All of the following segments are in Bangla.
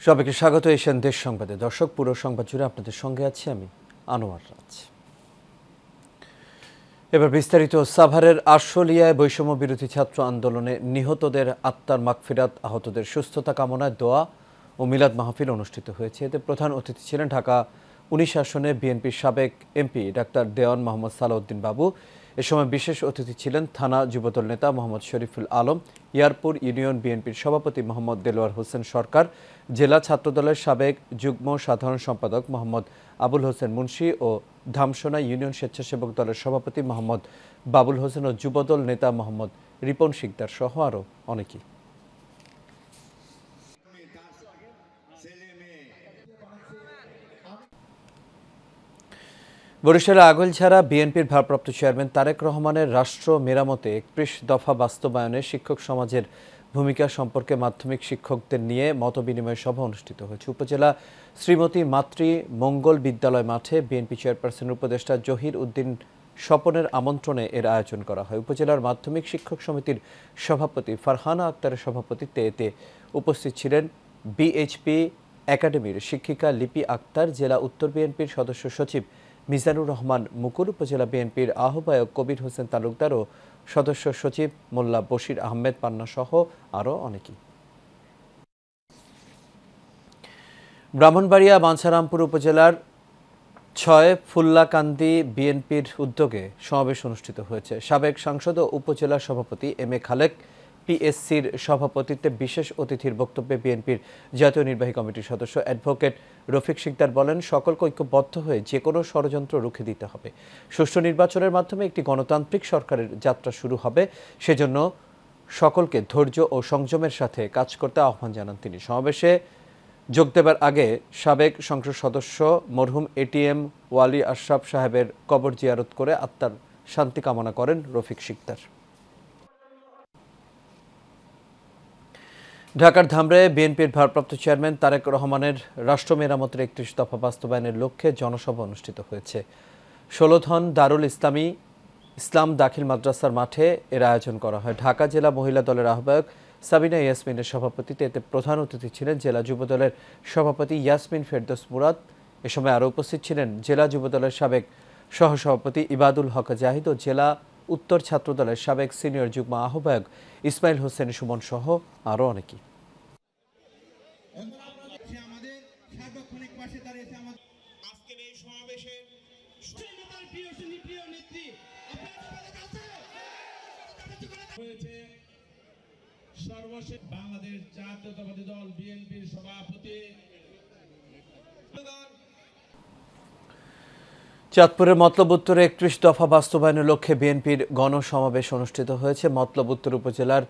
সবাইকে স্বাগত এশিয়ান দেশ সংবাদে। দর্শক, পুরো সংবাদ জুড়ে আপনাদের সঙ্গে আছি আমি আনোয়ার রাজ। এবার বিস্তারিত। সাভারের আশুলিয়ায় বৈষম্য বিরোধী ছাত্র আন্দোলনে নিহতদের আত্মার মাগফিরাত, আহতদের সুস্থতা কামনায় দোয়া ও মিলাদ মাহফিল অনুষ্ঠিত হয়েছে। এতে প্রধান অতিথি ছিলেন ঢাকা 19 আসনে বিএনপির সাবেক এমপি ডাক্তার দেওয়ান মোহাম্মদ সালাউদ্দিন বাবু। এ সময় বিশেষ অতিথি ছিলেন থানা যুবদল নেতা মোহাম্মদ শরীফুল আলম, ইয়ারপুর ইউনিয়ন বিএনপির সভাপতি মোহাম্মদ দেলোয়ার হোসেন সরকার, জেলা ছাত্রদলের সাবেক যুগ্ম সাধারণ সম্পাদক মোহাম্মদ আবুল হোসেন মুন্সি ও ধামসোনা ইউনিয়ন স্বেচ্ছাসেবক দলের সভাপতি মোহাম্মদ বাবুল হোসেন ও যুবদল নেতা মোহাম্মদ রিপন শিকদার সহ আরও অনেকেই। বরিশালে আগৈলঝাড়া বিএনপির ভারপ্রাপ্ত চেয়ারম্যান তারেক রহমানের রাষ্ট্র মেরামতে 31 দফা বাস্তবায়নে শিক্ষক সমাজের ভূমিকা সম্পর্কে মাধ্যমিক শিক্ষকদের নিয়ে মতবিনিময় সভা অনুষ্ঠিত হয়েছে। উপজেলা শ্রীমতী মাতৃ মঙ্গল বিদ্যালয় মাঠে বিএনপি চেয়ারপারসনের উপদেষ্টা জহির উদ্দিন স্বপনের আমন্ত্রণে এর আয়োজন করা হয়। উপজেলার মাধ্যমিক শিক্ষক সমিতির সভাপতি ফারহানা আক্তারের সভাপতিত্বে এতে উপস্থিত ছিলেন বিএইচপি একাডেমির শিক্ষিকা লিপি আক্তার, জেলা উত্তর বিএনপির সদস্য সচিব মিজানুর রহমান মুকুল, উপজেলা বিএনপির আহ্বায়ক কবির হোসেন তালুকদার ও সদস্য সচিব মোল্লা বশির আহমেদ পান্না সহ আরও অনেকেই। ব্রাহ্মণবাড়িয়া বাঞ্ছারামপুর উপজেলার 6 ফুল্লাকান্দি বিএনপির উদ্যোগে সমাবেশ অনুষ্ঠিত হয়েছে। সাবেক সাংসদ ও উপজেলা সভাপতি এম এ খালেক পিএসসির সভাপতিত্বে বিশেষ অতিথির বক্তব্যে বিএনপির জাতীয় নির্বাহী কমিটির সদস্য অ্যাডভোকেট রফিক শিকদার বলেন, সকলকে ঐক্যবদ্ধ হয়ে যে কোনো ষড়যন্ত্র রুখে দিতে হবে। সুষ্ঠু নির্বাচনের মাধ্যমে একটি গণতান্ত্রিক সরকারের যাত্রা শুরু হবে, সেজন্য সকলকে ধৈর্য ও সংযমের সাথে কাজ করতে আহ্বান জানান তিনি। সমাবেশে যোগ দেবার আগে সাবেক সংসদ সদস্য মরহুম এটিএম ওয়ালি আশরাফ সাহেবের কবর জিয়ারত করে আত্মার শান্তি কামনা করেন রফিক শিকদার। ঢাকার ধামরায়ে বিএনপির ভারপ্রাপ্ত চেয়ারম্যান তারেক রহমানের রাষ্ট্র মেরামতের 31 দফা বাস্তবায়নের লক্ষ্যে জনসভা অনুষ্ঠিত হয়েছে। 16 দারুল ইসলাম দাখিল মাদ্রাসার মাঠে এর আয়োজন করা হয়। ঢাকা জেলা মহিলা দলের আহ্বায়ক সাবিনা ইয়াসমিনের সভাপতিত্বে এতে প্রধান অতিথি ছিলেন জেলা যুবদলের সভাপতি ইয়াসমিন ফেরদৌস মুরাদ। এ সময় আরও উপস্থিত ছিলেন জেলা যুবদলের সাবেক সহসভাপতি ইবাদুল হক জাহিদ ও জেলা উত্তর ছাত্রদলের সাবেক সিনিয়র যুগ্ম আহ্বায়ক ইসমাইল হোসেন সুমন সহ আরও অনেকেই। সর্বশেষ বাংলাদেশ জাতীয়তাবাদী দল বিএনপির সভাপতি। চাঁদপুরের মতলব উত্তরে 31 দফা বাস্তবায়নের লক্ষ্যে বিএনপির গণসমাবেশ অনুষ্ঠিত হয়েছে। মতলব উত্তর উপজেলার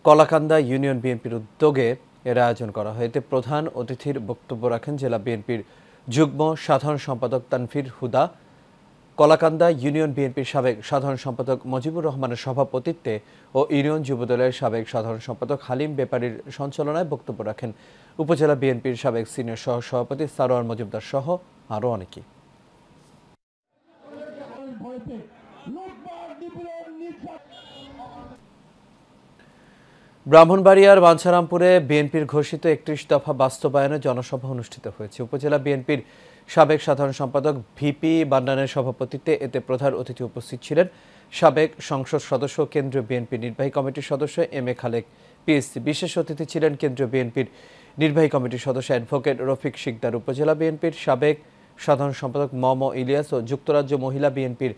কলাকান্দা ইউনিয়ন বিএনপির উদ্যোগে এর আয়োজন করা হয়। এতে প্রধান অতিথির বক্তব্য রাখেন জেলা বিএনপির যুগ্ম সাধারণ সম্পাদক তানফির হুদা। কলাকান্দা ইউনিয়ন বিএনপির সাবেক সাধারণ সম্পাদক মজিবুর রহমানের সভাপতিত্বে ও ইউনিয়ন যুবদলের সাবেক সাধারণ সম্পাদক হালিম বেপারীর সঞ্চালনায় বক্তব্য রাখেন উপজেলা বিএনপির সাবেক সিনিয়র সহ সভাপতি সারোয়ার মজুমদার সহ আরও অনেকেই। ব্রাহ্মণবাড়িয়ার বাঞ্ছারামপুরে বিএনপির ঘোষিত 31 দফা বাস্তবায়নে জনসভা অনুষ্ঠিত হয়েছে। উপজেলা বিএনপির সাবেক সাধারণ সম্পাদক ভিপি বান্নানের সভাপতিত্বে এতে প্রধান অতিথি উপস্থিত ছিলেন সাবেক সংসদ সদস্য কেন্দ্রীয় বিএনপি নির্বাহী কমিটির সদস্য এম এ খালেক পিএসসি। বিশেষ অতিথি ছিলেন কেন্দ্রীয় বিএনপির নির্বাহী কমিটির সদস্য অ্যাডভোকেট রফিক শিকদার, উপজেলা বিএনপির সাবেক সাধারণ সম্পাদক মম ইলিয়াস ও যুক্তরাজ্য মহিলা বিএনপির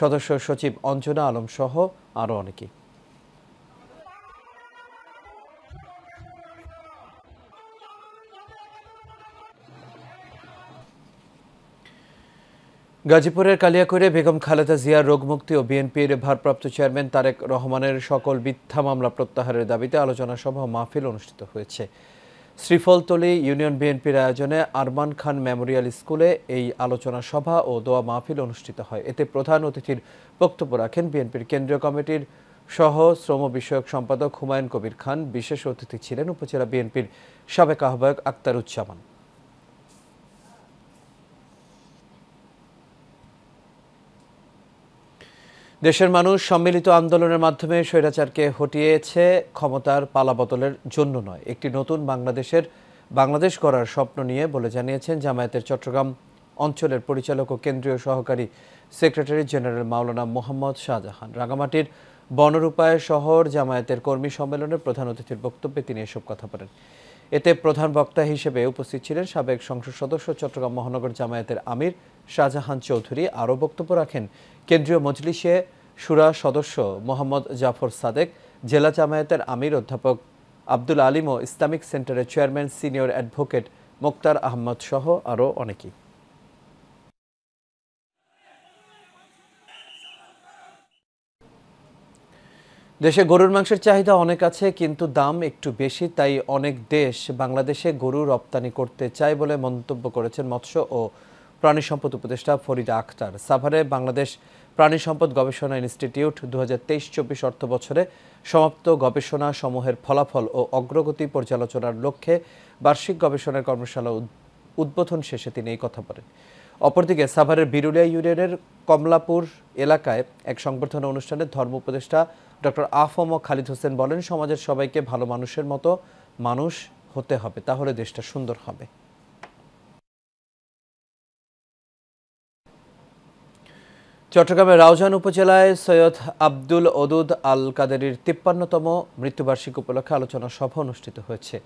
সদস্য সচিব অঞ্জনা আলম সহ আরও অনেকেই। গাজীপুরের কালিয়াকৈরে বেগম খালেদা জিয়ার রোগমুক্তি ও বিএনপির ভারপ্রাপ্ত চেয়ারম্যান তারেক রহমানের সকল মিথ্যা মামলা প্রত্যাহারের দাবিতে আলোচনা সভা ও মাহফিল অনুষ্ঠিত হয়েছে। শ্রীফলতলী ইউনিয়ন বিএনপির আয়োজনে আরমান খান মেমোরিয়াল স্কুলে এই আলোচনা সভা ও দোয়া মাহফিল অনুষ্ঠিত হয়। এতে প্রধান অতিথির বক্তব্য রাখেন বিএনপির কেন্দ্রীয় কমিটির সহ শ্রম বিষয়ক সম্পাদক হুমায়ুন কবির খান। বিশেষ অতিথি ছিলেন উপজেলা বিএনপির সাবেক আহ্বায়ক আক্তারুজ্জামান। দেশের মানুষ সম্মিলিত আন্দোলনের মাধ্যমে স্বৈরাচারকে হটিয়েছে, ক্ষমতার পালাবদলের জন্য নয়। একটি নতুন বাংলাদেশের বাংলাদেশ গড়ার স্বপ্ন নিয়ে বলে জানিয়েছেন জামায়াতের চট্টগ্রাম অঞ্চলের পরিচালক ও কেন্দ্রীয় সহকারী সেক্রেটারি জেনারেল মাওলানা মোহাম্মদ শাহজাহান। রাঙামাটির বনরূপায় শহর জামায়াতের কর্মী সম্মেলনের প্রধান অতিথির বক্তব্যে তিনি এসব কথা বলেন। এতে প্রধান বক্তা হিসেবে উপস্থিত ছিলেন সাবেক সংসদ সদস্য চট্টগ্রাম মহানগর জামায়াতের আমির শাহজাহান চৌধুরী। আরও বক্তব্য রাখেন কেন্দ্রীয় মজলিসে শুরা সদস্য মোহাম্মদ জাফর সাদেক, জেলা জামায়াতের আমির অধ্যাপক আব্দুল আলিম ও ইসলামিক সেন্টারের chairman senior advocate Moktar Ahmad সহ আরও অনেকেই। দেশে গরুর মাংসের চাহিদা অনেক আছে, কিন্তু দাম একটু বেশি, তাই অনেক দেশ বাংলাদেশে গরু রপ্তানি করতে চায় বলে মন্তব্য করেছেন মৎস্য ও প্রাণী সম্পদ উপদেষ্টা ফরিদা আক্তার। সাভারে বাংলাদেশ প্রাণী সম্পদ গবেষণা ইনস্টিটিউট 2023-24 অর্থ বছরে সমাপ্ত গবেষণা সমূহের ফলাফল ও অগ্রগতি পর্যালোচনার লক্ষ্যে বার্ষিক গবেষণার কর্মশালা উদ্বোধন শেষে তিনি এই কথা বলেন। অপরদিকে সাভারের বিরুলিয়া ইউনিয়নের কমলাপুর এলাকায় এক সংবর্ধনা অনুষ্ঠানে ধর্ম উপদেষ্টা ডক্টর আফম খালিদ হোসেন বলেন, সমাজের সবাইকে ভালো মানুষের মতো মানুষ হতে হবে, তাহলে দেশটা সুন্দর হবে। চট্টগ্রামের রাউজান উপজেলায় সৈয়দ আব্দুল ওদুদ আল কাদেরীর 53তম মৃত্যুবার্ষিকী উপলক্ষে আলোচনা সভা অনুষ্ঠিত হয়েছে।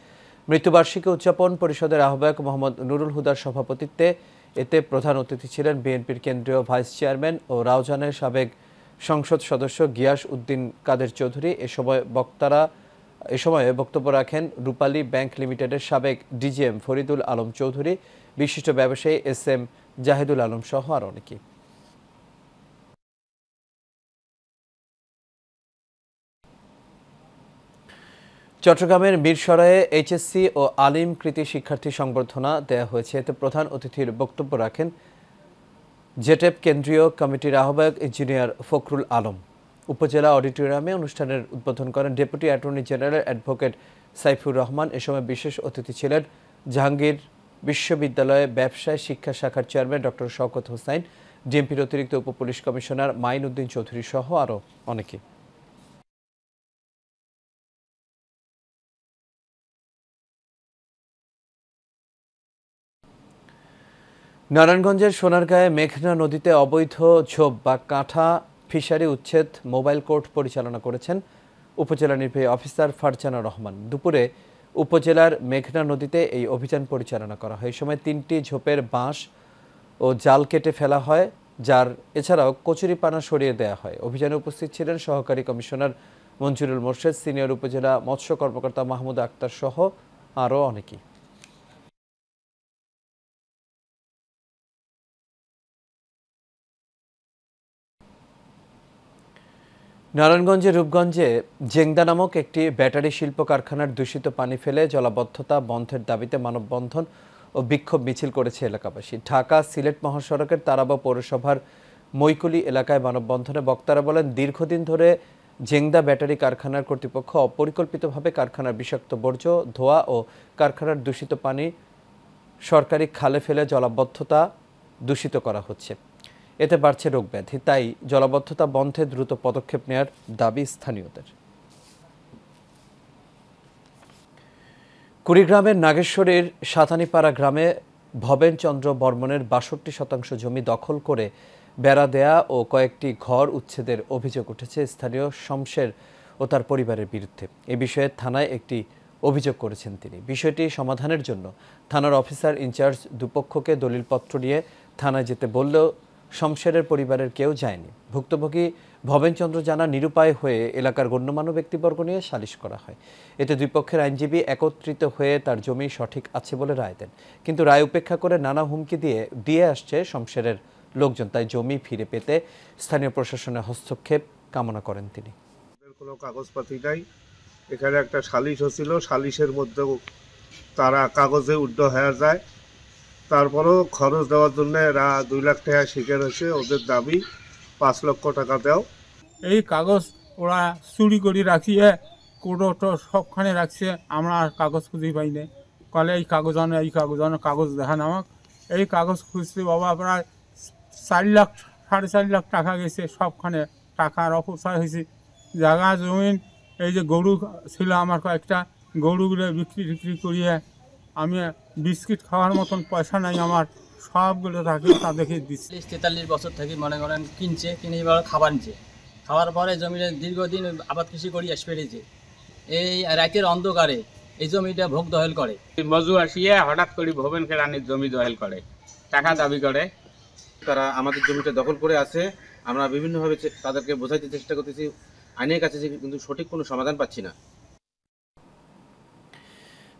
মৃত্যুবার্ষিকী উদযাপন পরিষদের আহ্বায়ক মোহাম্মদ নুরুল হুদার সভাপতিত্বে এতে প্রধান অতিথি ছিলেন বিএনপির কেন্দ্রীয় ভাইস চেয়ারম্যান ও রাউজানের সাবেক সংসদ সদস্য গিয়াস উদ্দিন কাদের চৌধুরী। এ সময়ে বক্তব্য রাখেন রূপালী ব্যাংক লিমিটেডের সাবেক ডিজিএম ফরিদুল আলম চৌধুরী, বিশিষ্ট ব্যবসায়ী SM জাহিদুল আলম সহ আর অনেকেই। চট্টগ্রামের মিরসরাইয়ে HSC ও আলিম কৃতি শিক্ষার্থী সংবর্ধনা দেওয়া হয়েছে। এতে প্রধান অতিথির বক্তব্য রাখেন জেটেপ কেন্দ্রীয় কমিটির আহ্বায়ক ইঞ্জিনিয়ার ফখরুল আলম। উপজেলা অডিটোরিয়ামে অনুষ্ঠানের উদ্বোধন করেন deputy attorney general advocate Saifur Rahman. এ সময় বিশেষ অতিথি ছিলেন জাহাঙ্গীর বিশ্ববিদ্যালয়ে ব্যবসায় শিক্ষা শাখার চেয়ারম্যান ডক্টর শওকত হোসাইন, ডিএমপির অতিরিক্ত উপপুলিশ কমিশনার মাইন উদ্দিন চৌধুরী সহ আরও অনেকে। নারায়ণগঞ্জের সোনারগাঁয়ে মেঘনা নদীতে অবৈধ ঝোপ বা কাঁঠা ফিশারি উচ্ছেদ মোবাইল কোর্ট পরিচালনা করেছেন উপজেলা নির্বাহী অফিসার ফারজানা রহমান। দুপুরে উপজেলার মেঘনা নদীতে এই অভিযান পরিচালনা করা হয়। এই সময় 3টি ঝোপের বাঁশ ও জাল কেটে ফেলা হয়, এছাড়াও কচুরিপানা সরিয়ে দেওয়া হয়। অভিযানে উপস্থিত ছিলেন সহকারী কমিশনার মঞ্জুরুল মোর্শেদ, সিনিয়র উপজেলা মৎস্য কর্মকর্তা মাহমুদ আক্তার সহ আরও অনেকেই। নারায়ণগঞ্জের রূপগঞ্জে জেংদা নামক একটি ব্যাটারি শিল্প কারখানার দূষিত পানি ফেলে জলাবদ্ধতা বন্ধের দাবিতে মানববন্ধন ও বিক্ষোভ মিছিল করেছে এলাকাবাসী। ঢাকা সিলেট মহাসড়কের তারাবা পৌরসভার মৈকুলি এলাকায় মানববন্ধনে বক্তারা বলেন, দীর্ঘদিন ধরে জেংদা ব্যাটারি কারখানার কর্তৃপক্ষ অপরিকল্পিতভাবে কারখানার বিষাক্ত বর্জ্য, ধোঁয়া ও কারখানার দূষিত পানি সরকারি খালে ফেলে জলাবদ্ধতা দূষিত করা হচ্ছে। এতে বাড়ছে রোগব্যাধি, তাই জলাবদ্ধতা বন্ধে দ্রুত পদক্ষেপ নেওয়ার দাবি স্থানীয়দের। কুড়িগ্রামের নাগেশ্বরীর সাতানিপাড়া গ্রামে ভবেন চন্দ্র বর্মনের 62% জমি দখল করে বেড়া দেয়া ও কয়েকটি ঘর উচ্ছেদের অভিযোগ উঠেছে স্থানীয় শমশের ও তার পরিবারের বিরুদ্ধে। এ বিষয়ে থানায় একটি অভিযোগ করেছেন তিনি। বিষয়টি সমাধানের জন্য থানার অফিসার ইনচার্জ দুপক্ষকে দলিলপত্র নিয়ে থানায় যেতে বললেও শমশেরের পরিবারের কেউ যায়নি। ভুক্তভোগী ভবেনচন্দ্র জানা নিরুপায় হয়ে এলাকার গণ্যমান্য ব্যক্তিবর্গ নিয়ে সালিশ করা হয়। এতে দুই পক্ষের আইনজীবী একত্রিত হয়ে তার জমি সঠিক আছে বলে রায় দেন, কিন্তু রায় উপেক্ষা করে নানা হুমকি দিয়ে আসছে শমশেরের লোকজন। তাই জমি ফিরে পেতে স্থানীয় প্রশাসনের হস্তক্ষেপ কামনা করেন তিনি। কোনো কাগজপাতি নাই, এখানে একটা সালিশ হচ্ছিল, সালিশের মধ্যেও তারা কাগজে উদ্ধ হয়ে যায়। তারপরেও খরচ দেওয়ার জন্য এরা 2 লাখ টাকা শিকার হয়েছে। ওদের দাবি 5 লক্ষ টাকা দাও। এই কাগজ ওরা চুরি করে রাখিয়ে কোর্টও সবখানে রাখছে, আমরা আর কাগজ খুঁজে পাই না। কলে এই কাগজ আনো, এই কাগজ আনো, কাগজ দেখান আমাক। এই কাগজ খুঁজতে বাবা প্রায় 4 লাখ 4.5 লাখ টাকা গেছে, সবখানে টাকার অপচয় হয়েছে। জায়গা জমিন, এই যে গরু ছিল আমার কয়েকটা, গরুগুলো বিক্রি করিয়ে আমি বিস্কিট খাওয়ার মতন পয়সা নাই আমার, সবগুলো থাকে তাদেরকে দিচ্ছি। 43 বছর থেকে মনে করেন কিনে এবার খাবার নিচ্ছে, খাওয়ার পরে জমিটা দীর্ঘদিন আবাদ কৃষি করি পেরেছে। এই রাতের অন্ধকারে এই জমিটা ভোগ দখল করে। মজু আসিয়া হঠাৎ করে ভবেন কেরানির জমি দখল করে, টাকা দাবি করে। তারা আমাদের জমিটা দখল করে আছে। আমরা বিভিন্নভাবে তাদেরকে বোঝাইতে চেষ্টা করতেছি, আইনের কাছে কিন্তু সঠিক কোনো সমাধান পাচ্ছি না।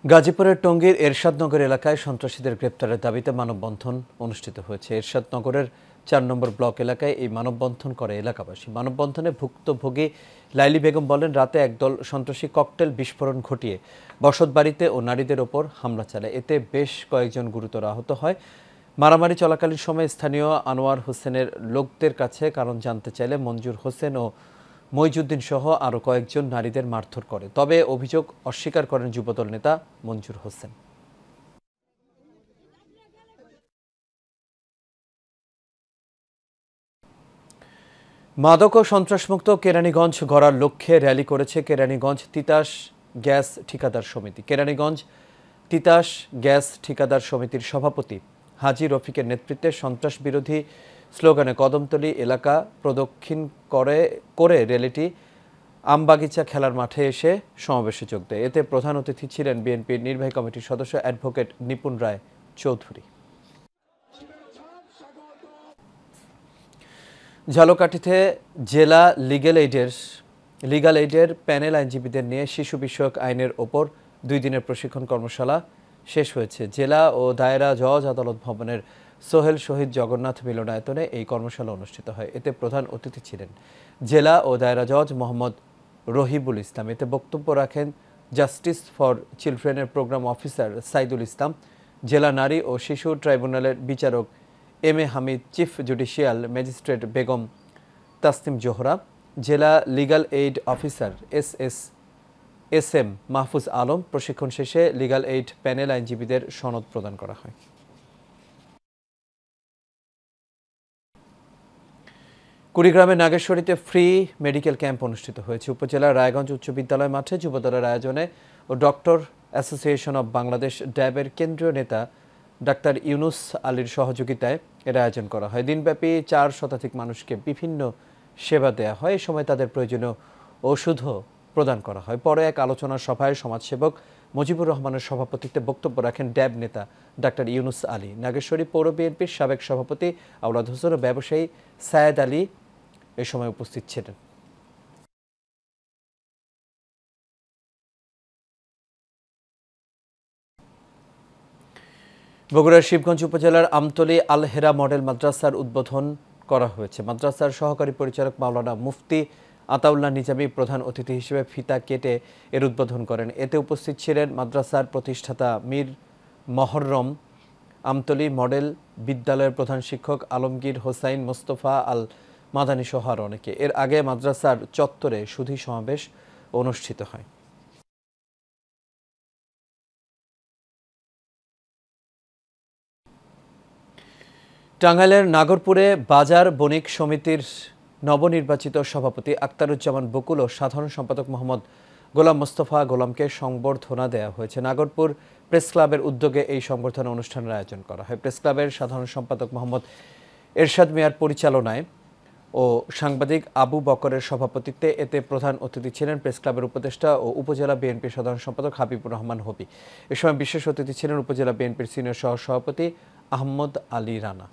গাজীপুরের টঙ্গীর এরশাদনগর এলাকায় সন্ত্রাসীদের গ্রেপ্তারের দাবিতে মানববন্ধন অনুষ্ঠিত হয়েছে। এরশাদনগরের 4 নম্বর ব্লক এলাকায় এই মানববন্ধন করে এলাকাবাসী। মানববন্ধনে ভুক্তভোগী লাইলি বেগম বলেন, রাতে একদল সন্ত্রাসী ককটেল বিস্ফোরণ ঘটিয়ে বসতবাড়িতে ও নারীদের ওপর হামলা চালায়। এতে বেশ কয়েকজন গুরুতর আহত হয়। মারামারি চলাকালীন সময় স্থানীয় আনোয়ার হোসেনের লোকদের কাছে কারণ জানতে চাইলে মঞ্জুর হোসেন ও মইজুদ্দিন সহ আরও কয়েকজন নারীদের মারধর করে। তবে অভিযোগ অস্বীকার করেন যুবদল নেতা মঞ্জুর হোসেন। মাদক ও সন্ত্রাসমুক্ত কেরানীগঞ্জ গড়ার লক্ষ্যে র্যালি করেছে কেরানীগঞ্জ তিতাস গ্যাস ঠিকাদার সমিতি। কেরানীগঞ্জ তিতাস গ্যাস ঠিকাদার সমিতির সভাপতি হাজী রফিকের নেতৃত্বে সন্ত্রাস বিরোধী স্লোগানে কদমতলী এলাকা প্রদক্ষিণ করে র্যালিটি আমবাগিচা খেলার মাঠে এসে সমাবেশে যোগ দেয়। এতে প্রধান অতিথি ছিলেন বিএনপির নির্বাহী কমিটির সদস্য অ্যাডভোকেট নিপুণ রায় চৌধুরী। ঝালকাঠিতে জেলা লিগ্যাল এইডের প্যানেল আইনজীবীদের নিয়ে শিশু বিষয়ক আইনের ওপর 2 দিনের প্রশিক্ষণ কর্মশালা শেষ হয়েছে। জেলা ও দায়রা জজ আদালত ভবনের সোহেল শহীদ জগন্নাথ মিলনায়তনে এই কর্মশালা অনুষ্ঠিত হয়। এতে প্রধান অতিথি ছিলেন জেলা ও দায়রা জজ মোহাম্মদ রহিবুল ইসলাম। এতে বক্তব্য রাখেন জাস্টিস ফর চিলড্রেনের প্রোগ্রাম অফিসার সাইদুল ইসলাম, জেলা নারী ও শিশু ট্রাইব্যুনালের বিচারক M A Hamid, chief judicial magistrate Begum Tasnim Zohra, জেলা legal aid officer S M Mahfuz Alam. প্রশিক্ষণ শেষে লিগ্যাল এইড প্যানেল আইনজীবীদের সনদ প্রদান করা হয়। কুড়িগ্রামে নাগেশ্বরীতে ফ্রি মেডিকেল ক্যাম্প অনুষ্ঠিত হয়েছে। উপজেলার রায়গঞ্জ উচ্চ বিদ্যালয় মাঠে যুবদলের আয়োজনে ও ডক্টর অ্যাসোসিয়েশন অব বাংলাদেশ ড্যাবের কেন্দ্রীয় নেতা ডাক্তার ইউনুস আলীর সহযোগিতায় এর আয়োজন করা হয়। দিনব্যাপী 4 শতাধিক মানুষকে বিভিন্ন সেবা দেওয়া হয়। এই সময় তাদের প্রয়োজনীয় ওষুধও প্রদান করা হয়। পরে এক আলোচনা সভায় সমাজসেবক মুজিবুর রহমানের সভাপতিত্বে বক্তব্য রাখেন ড্যাব নেতা ডাক্তার ইউনুস আলী। নাগেশ্বরী পৌর বিএনপির সাবেক সভাপতি আওলাদ হোসেন ও ব্যবসায়ী সায়েদ আলী এ সময় উপস্থিত ছিলেন। বগুড়ার শিবগঞ্জ উপজেলার আমতলী আল হেরা মডেল মাদ্রাসার উদ্বোধন করা হয়েছে। মাদ্রাসার সহকারী পরিচালক মাওলানা মুফতি আতাউল্লাহ নিজামী প্রধান অতিথি হিসেবে ফিতা কেটে এর উদ্বোধন করেন। এতে উপস্থিত ছিলেন মাদ্রাসার প্রতিষ্ঠাতা মীর মহররম, আমতলী মডেল বিদ্যালয়ের প্রধান শিক্ষক আলমগীর হোসাইন মোস্তফা আল মাদানী সহ আরও অনেকে। এর আগে মাদ্রাসার চত্বরে সুধী সমাবেশ অনুষ্ঠিত হয়। টাঙ্গাইলের নাগরপুরে বাজার বণিক সমিতির নবনির্বাচিত সভাপতি আক্তারুজ্জামান বকুল ও সাধারণ সম্পাদক মোহাম্মদ গোলাম মোস্তফা গোলামকে সংবর্ধনা দেওয়া হয়েছে। নাগরপুর প্রেস ক্লাবের উদ্যোগে এই সংবর্ধনা অনুষ্ঠানের আয়োজন করা হয়। প্রেস ক্লাবের সাধারণ সম্পাদক মোহাম্মদ এরশাদ মিয়ার পরিচালনায় ও সাংবাদিক আবু বকরের সভাপতিত্বে এতে প্রধান অতিথি ছিলেন প্রেস ক্লাবের উপদেষ্টা ও উপজেলা বিএনপির সাধারণ সম্পাদক হাবিবুর রহমান হবি। এ সময় বিশেষ অতিথি ছিলেন উপজেলা বিএনপির সিনিয়র সহসভাপতি আহমদ আলী রানা।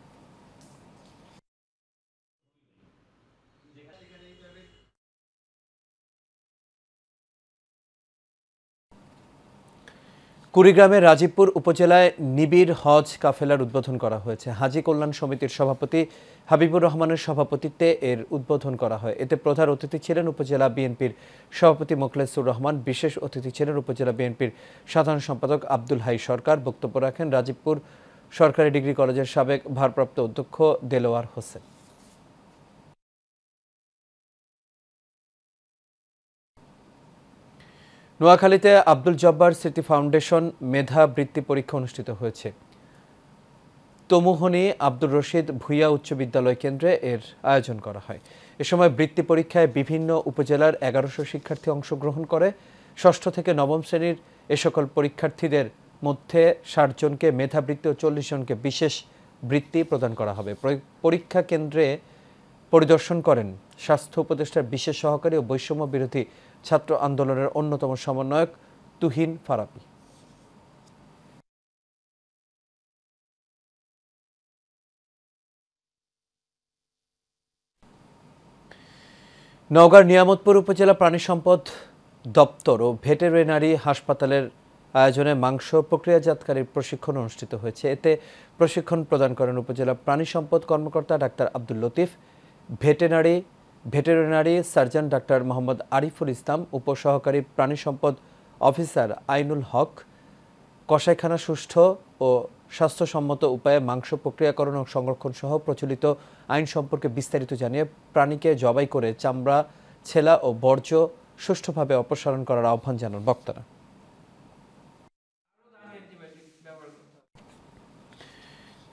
কুড়িগ্রামের রাজীবপুর উপজেলায় নিবিড় হজ কাফেলার উদ্বোধন করা হয়েছে। হাজী কল্যাণ সমিতির সভাপতি হাবিবুর রহমানের সভাপতিত্বে এর উদ্বোধন করা হয়। এতে প্রধান অতিথি ছিলেন উপজেলা বিএনপির সভাপতি মোখলেসুর রহমান, বিশেষ অতিথি ছিলেন উপজেলা বিএনপির সাধারণ সম্পাদক আব্দুল হাই সরকার। বক্তব্য রাখেন রাজীবপুর সরকারি ডিগ্রি কলেজের সাবেক ভারপ্রাপ্ত অধ্যক্ষ দেলোয়ার হোসেন। নোয়াখালীতে আব্দুল জব্বার স্মৃতি ফাউন্ডেশন মেধা বৃত্তি পরীক্ষা অনুষ্ঠিত হয়েছে। তমুহনী আব্দুর রশিদ ভূঁইয়া উচ্চ বিদ্যালয় কেন্দ্রে এর আয়োজন করা হয়। এ সময় বৃত্তি পরীক্ষায় বিভিন্ন উপজেলার 1100 শিক্ষার্থী অংশগ্রহণ করে। ষষ্ঠ থেকে নবম শ্রেণীর এ সকল পরীক্ষার্থীদের মধ্যে 60 জনকে মেধাবৃত্তি ও 40 জনকে বিশেষ বৃত্তি প্রদান করা হবে। পরীক্ষা কেন্দ্রে পরিদর্শন করেন স্বাস্থ্য উপদেষ্টার বিশেষ সহকারী ও বৈষম্য বিরোধী ছাত্র আন্দোলনের অন্যতম সমন্বয়ক তুহিন ফারাবি। নওগাঁর নিয়ামতপুর উপজেলা প্রাণী সম্পদ দপ্তর ও ভেটেরিনারি হাসপাতালের আয়োজনে মাংস প্রক্রিয়াজাতকারীর প্রশিক্ষণ অনুষ্ঠিত হয়েছে। এতে প্রশিক্ষণ প্রদান করেন উপজেলা প্রাণী সম্পদ কর্মকর্তা ডাক্তার আব্দুল লতিফ, ভেটেরিনারি সার্জন ডাক্তার মোহাম্মদ আরিফুল ইসলাম, উপসহকারী প্রাণী সম্পদ অফিসার আইনুল হক। কসাইখানা সুষ্ঠু ও স্বাস্থ্যসম্মত উপায়ে মাংস প্রক্রিয়াকরণ ও সংরক্ষণ সহ প্রচলিত আইন সম্পর্কে বিস্তারিত জানিয়ে প্রাণীকে জবাই করে চামড়া, ছেলা ও বর্জ্য সুষ্ঠুভাবে অপসারণ করার আহ্বান জানান বক্তারা।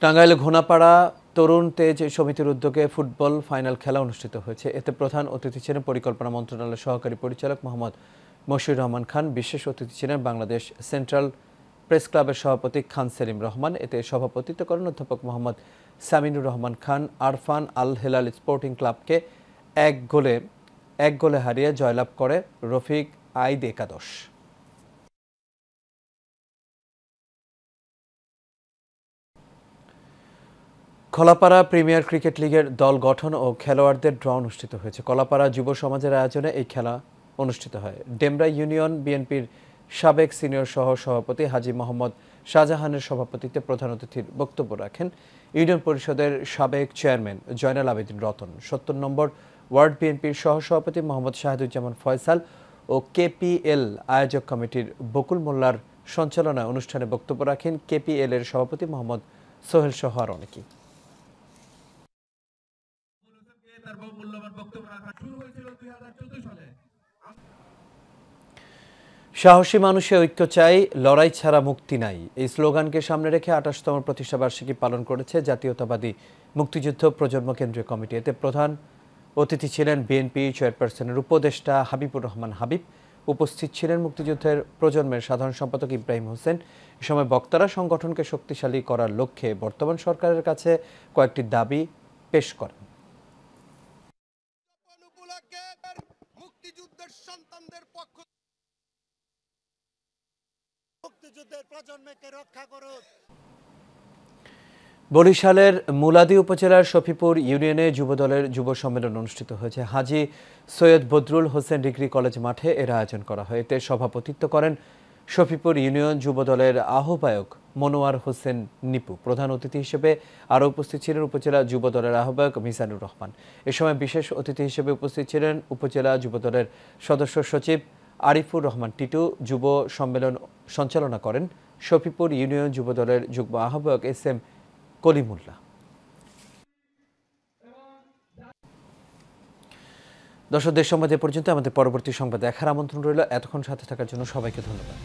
টাঙ্গাইল ঘোনাপাড়া তরুণ তেজ সমিতির উদ্যোগে ফুটবল ফাইনাল খেলা অনুষ্ঠিত হয়েছে। এতে প্রধান অতিথি ছিলেন পরিকল্পনা মন্ত্রণালয়ের সহকারী পরিচালক মোহাম্মদ মশিউর রহমান খান। বিশেষ অতিথি ছিলেন বাংলাদেশ সেন্ট্রাল প্রেস ক্লাবের সভাপতি খান সেলিম রহমান। এতে সভাপতিত্ব করেন অধ্যাপক মোহাম্মদ সামিনুর রহমান খান। আরফান আল হেলাল স্পোর্টিং ক্লাবকে এক গোলে হারিয়ে জয়লাভ করে রফিক আইদ একাদশ। কলাপাড়া প্রিমিয়ার ক্রিকেট লিগের দল গঠন ও খেলোয়াড়দের ড্র অনুষ্ঠিত হয়েছে। কলাপাড়া যুব সমাজের আয়োজনে এই খেলা অনুষ্ঠিত হয়। ডেমরা ইউনিয়ন বিএনপির সাবেক সিনিয়র সহ সভাপতি হাজী মোহাম্মদ শাহজাহানের সভাপতিত্বে প্রধান অতিথির বক্তব্য রাখেন ইউনিয়ন পরিষদের সাবেক চেয়ারম্যান জয়নাল আবেদিন রতন। ৭০ নম্বর ওয়ার্ড বিএনপির সহসভাপতি মোহাম্মদ শাহিদুজ্জামান ফয়সাল ও কেপিএল আয়োজক কমিটির বকুল মোল্লার সঞ্চালনায় অনুষ্ঠানে বক্তব্য রাখেন কেপিএল এর সভাপতি মোহাম্মদ সোহেল সহ আর অনেকেই। সাহসী মানুষে ঐক্য চাই, লড়াই ছাড়া মুক্তি নাই, এই স্লোগানকে সামনে রেখে ২৮তম প্রতিষ্ঠাবার্ষিকী পালন করেছে জাতীয়তাবাদী মুক্তিযুদ্ধ প্রজন্ম কেন্দ্রীয় কমিটি। এতে প্রধান অতিথি ছিলেন বিএনপি চেয়ারপারসনের উপদেষ্টা হাবিবুর রহমান হাবিব। উপস্থিত ছিলেন মুক্তিযুদ্ধের প্রজন্মের সাধারণ সম্পাদক ইব্রাহিম হোসেন। এ সময় বক্তারা সংগঠনকে শক্তিশালী করার লক্ষ্যে বর্তমান সরকারের কাছে কয়েকটি দাবি পেশ করেন। বরিশালের মুলাদি উপজেলার শফিপুর ইউনিয়নে যুবদলের যুব সম্মেলন অনুষ্ঠিত হয়েছে। হাজী সৈয়দ বদরুল হোসেন ডিগ্রি কলেজ মাঠে এর আয়োজন করা হয়। এতে সভাপতিত্ব করেন শফিপুর ইউনিয়ন যুবদলের আহ্বায়ক মনোয়ার হোসেন নিপু। প্রধান অতিথি হিসেবে আরও উপস্থিত ছিলেন উপজেলা যুবদলের আহ্বায়ক মিজানুর রহমান। এ সময় বিশেষ অতিথি হিসেবে উপস্থিত ছিলেন উপজেলা যুবদলের সদস্য সচিব আরিফুর রহমান টিটু। যুব সম্মেলন সঞ্চালনা করেন শফিপুর ইউনিয়ন যুবদলের যুগ্ম আহ্বায়ক এস এম কলিমুল্লাহ। দর্শক, দেশ সংবাদ এ পর্যন্ত। আমাদের পরবর্তী সংবাদ দেখার আমন্ত্রণ রইল। এতক্ষণ সাথে থাকার জন্য সবাইকে ধন্যবাদ।